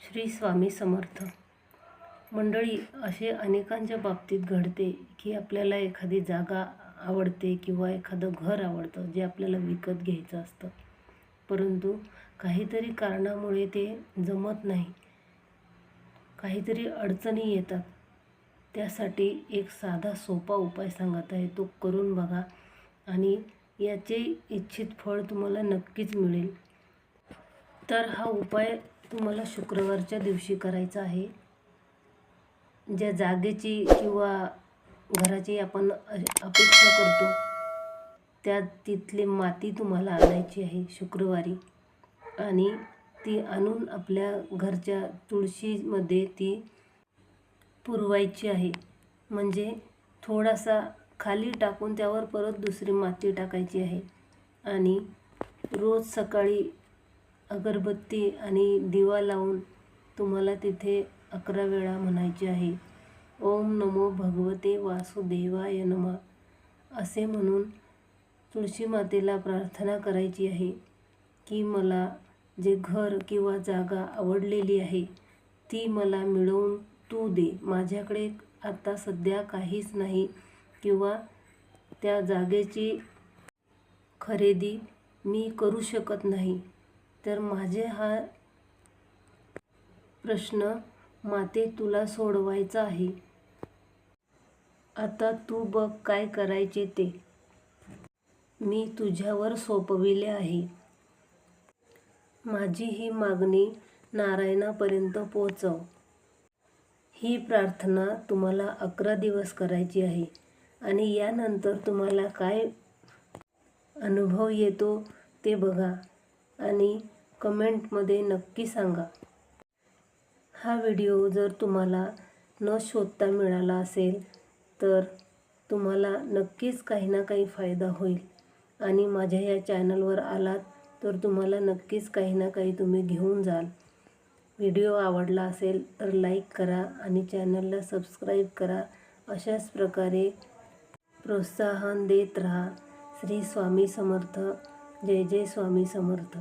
श्री स्वामी समर्थ. मंडळी, असे अनेकांच्या बाबतीत घडते की आपल्याला एखादी जागा आवडते किंवा एखादं घर आवडतं जे आपल्याला विकत घ्यायचं असतं, परंतु काहीतरी कारणामुळे ते जमत नाही, काहीतरी अडचणी येतात. त्यासाठी एक साधा सोपा उपाय सांगत आहे, तो करून बघा आणि याचे इच्छित फळ तुम्हाला नक्कीच मिळेल. तर हा उपाय तुम्हाला शुक्रवारच्या दिवशी करायचा आहे. ज्या जागेची किंवा घराची आपण अपेक्षा करतो त्या तिथली माती तुम्हाला आणायची आहे शुक्रवारी आणि ती आणून आपल्या घरच्या तुळशीमध्ये ती पुरवायची आहे. म्हणजे थोडासा खाली टाकून त्यावर परत दुसरी माती टाकायची आहे आणि रोज सकाळी अगरबत्ती आणि दिवा लावून तुम्हाला तिथे 11 वेळा म्हणायचे आहे, ओम नमो भगवते वासुदेवाय नमः असे म्हणून तुळशी मातेला प्रार्थना करायची आहे की मला जे घर किंवा जागा आवडलेली आहे ती मला मिळवून तू दे. माझ्याकडे आता सध्या काहीच नाही किंवा त्या जागेची खरेदी मी करू शकत नाही, तर माझे हा प्रश्न माते तुला सोडवायचा आहे. आता तू बघ काय करायचे ते. मी तुझ्यावर सोपविले आहे. माझी ही मागणी नारायणापर्यंत पोहोचव. ही प्रार्थना तुम्हाला 11 दिवस करायची आहे आणि यानंतर तुम्हाला काय अनुभव येतो ते बघा आणि कमेंटमध्ये नक्की सांगा. हा व्हिडिओ जर तुम्हाला न शोधता मिळाला असेल तर तुम्हाला नक्कीच काही ना काही फायदा होईल आणि माझ्या या चॅनलवर आलात तर तुम्हाला नक्कीच काही ना काही तुम्ही घेऊन जाल. व्हिडिओ आवडला असेल तर लाईक करा आणि चॅनलला सबस्क्राईब करा. अशाच प्रकारे प्रोत्साहन देत राहा. श्री स्वामी समर्थ. जय जय स्वामी समर्थ.